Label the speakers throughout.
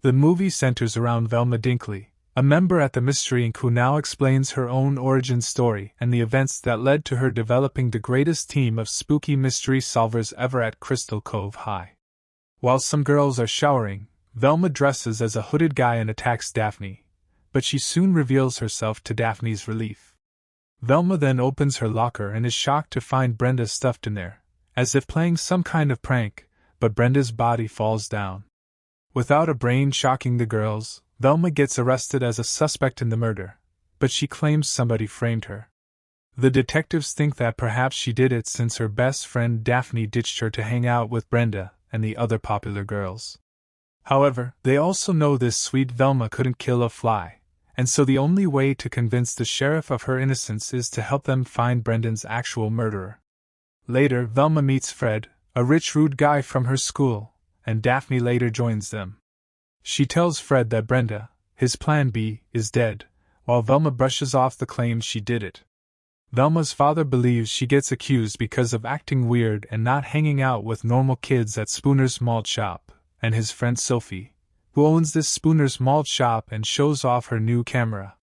Speaker 1: The movie centers around Velma Dinkley, a member at the Mystery Inc. who now explains her own origin story and the events that led to her developing the greatest team of spooky mystery solvers ever at Crystal Cove High. While some girls are showering, Velma dresses as a hooded guy and attacks Daphne, but she soon reveals herself to Daphne's relief. Velma then opens her locker and is shocked to find Brenda stuffed in there, as if playing some kind of prank, but Brenda's body falls down. Without a brain shocking the girls, Velma gets arrested as a suspect in the murder, but she claims somebody framed her. The detectives think that perhaps she did it since her best friend Daphne ditched her to hang out with Brenda and the other popular girls. However, they also know this sweet Velma couldn't kill a fly, and so the only way to convince the sheriff of her innocence is to help them find Brendan's actual murderer. Later, Velma meets Fred, a rich rude guy from her school, and Daphne later joins them. She tells Fred that Brenda, his plan B, is dead, while Velma brushes off the claim she did it. Velma's father believes she gets accused because of acting weird and not hanging out with normal kids at Spooner's malt shop, and his friend Sophie, who owns this Spooner's malt shop and shows off her new camera.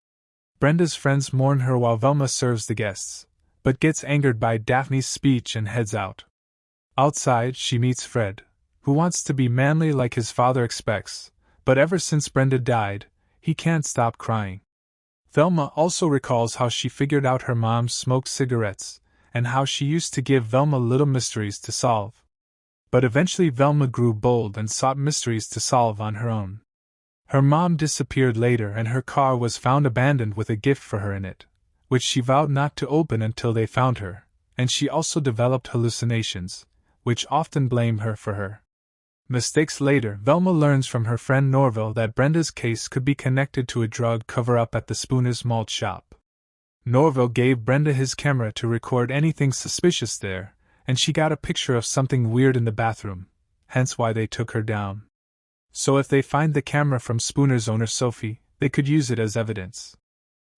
Speaker 1: Brenda's friends mourn her while Velma serves the guests, but gets angered by Daphne's speech and heads out. Outside, she meets Fred, who wants to be manly like his father expects, but ever since Brenda died, he can't stop crying. Velma also recalls how she figured out her mom smoked cigarettes, and how she used to give Velma little mysteries to solve. But eventually Velma grew bold and sought mysteries to solve on her own. Her mom disappeared later and her car was found abandoned with a gift for her in it, which she vowed not to open until they found her, and she also developed hallucinations, which often blame her for her mistakes. Later, Velma learns from her friend Norville that Brenda's case could be connected to a drug cover-up at the Spooner's malt shop. Norville gave Brenda his camera to record anything suspicious there, and she got a picture of something weird in the bathroom, hence why they took her down. So if they find the camera from Spooner's owner Sophie, they could use it as evidence.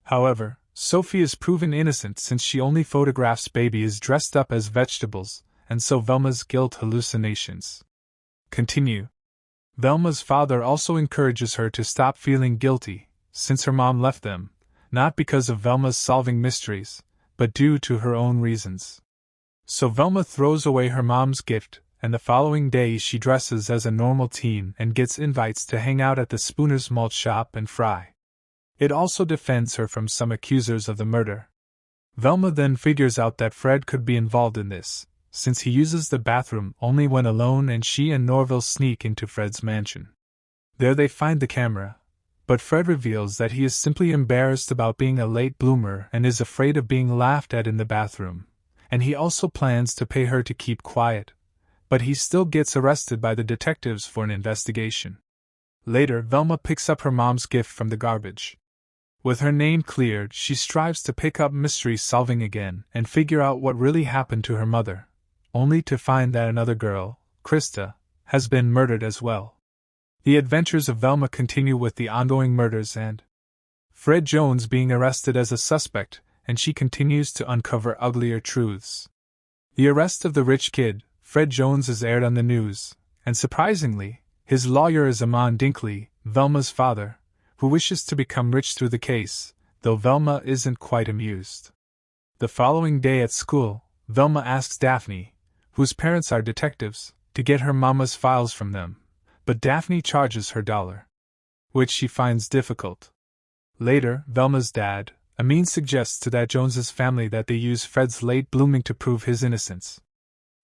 Speaker 1: However, Sophie is proven innocent since she only photographs babies dressed up as vegetables, and so Velma's guilt hallucinations continue. Velma's father also encourages her to stop feeling guilty, since her mom left them, not because of Velma's solving mysteries, but due to her own reasons. So Velma throws away her mom's gift, and the following day she dresses as a normal teen and gets invites to hang out at the Spooner's malt shop and fry. It also defends her from some accusers of the murder. Velma then figures out that Fred could be involved in this, since he uses the bathroom only when alone, and she and Norville sneak into Fred's mansion. There they find the camera, but Fred reveals that he is simply embarrassed about being a late bloomer and is afraid of being laughed at in the bathroom, and he also plans to pay her to keep quiet, but he still gets arrested by the detectives for an investigation. Later, Velma picks up her mom's gift from the garbage. With her name cleared, she strives to pick up mystery solving again and figure out what really happened to her mother, only to find that another girl, Krista, has been murdered as well. The adventures of Velma continue with the ongoing murders and Fred Jones being arrested as a suspect, and she continues to uncover uglier truths. The arrest of the rich kid, Fred Jones, is aired on the news, and surprisingly, his lawyer is Amon Dinkley, Velma's father, who wishes to become rich through the case, though Velma isn't quite amused. The following day at school, Velma asks Daphne, whose parents are detectives, to get her mama's files from them, but Daphne charges her $1, which she finds difficult. Later, Velma's dad, Amin, suggests to that Jones's family that they use Fred's late blooming to prove his innocence.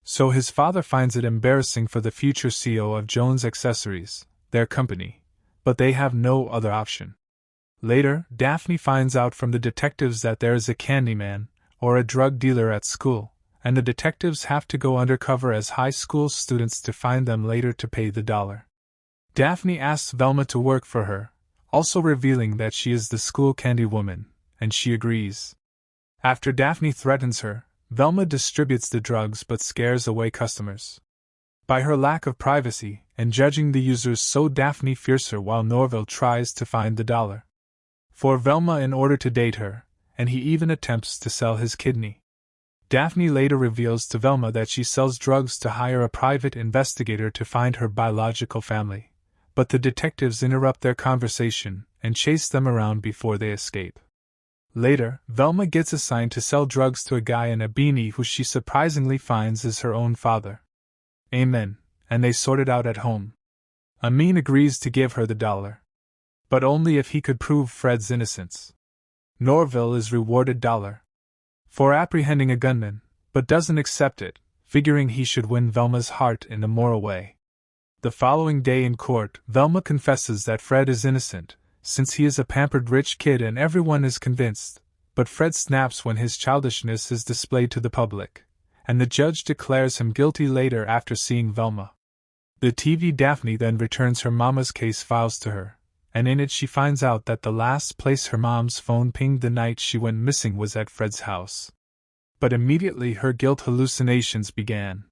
Speaker 1: So his father finds it embarrassing for the future CEO of Jones Accessories, their company, but they have no other option. Later, Daphne finds out from the detectives that there is a Candyman, or a drug dealer at school, and the detectives have to go undercover as high school students to find them later to pay the $1. Daphne asks Velma to work for her, also revealing that she is the school candy woman, and she agrees. After Daphne threatens her, Velma distributes the drugs but scares away customers. By her lack of privacy and judging the users, so Daphne fears her while Norville tries to find the $1 for Velma in order to date her, and he even attempts to sell his kidney. Daphne later reveals to Velma that she sells drugs to hire a private investigator to find her biological family, but the detectives interrupt their conversation and chase them around before they escape. Later, Velma gets assigned to sell drugs to a guy in a beanie who she surprisingly finds is her own father. Amen, and they sort it out at home. Amin agrees to give her the $1. But only if he could prove Fred's innocence. Norville is rewarded $1 for apprehending a gunman, but doesn't accept it, figuring he should win Velma's heart in a moral way. The following day in court, Velma confesses that Fred is innocent, since he is a pampered rich kid and everyone is convinced, but Fred snaps when his childishness is displayed to the public, and the judge declares him guilty later after seeing Velma. The TV Daphne then returns her mama's case files to her, and in it she finds out that the last place her mom's phone pinged the night she went missing was at Fred's house. But immediately her guilt hallucinations began.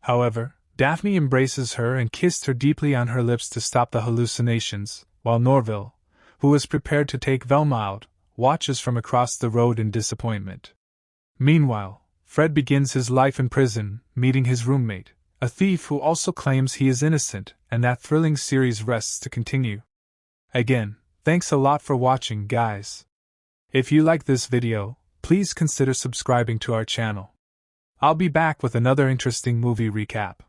Speaker 1: However, Daphne embraces her and kissed her deeply on her lips to stop the hallucinations, while Norville, who was prepared to take Velma out, watches from across the road in disappointment. Meanwhile, Fred begins his life in prison, meeting his roommate, a thief who also claims he is innocent, and that thrilling series rests to continue. Again, thanks a lot for watching, guys. If you like this video, please consider subscribing to our channel. I'll be back with another interesting movie recap.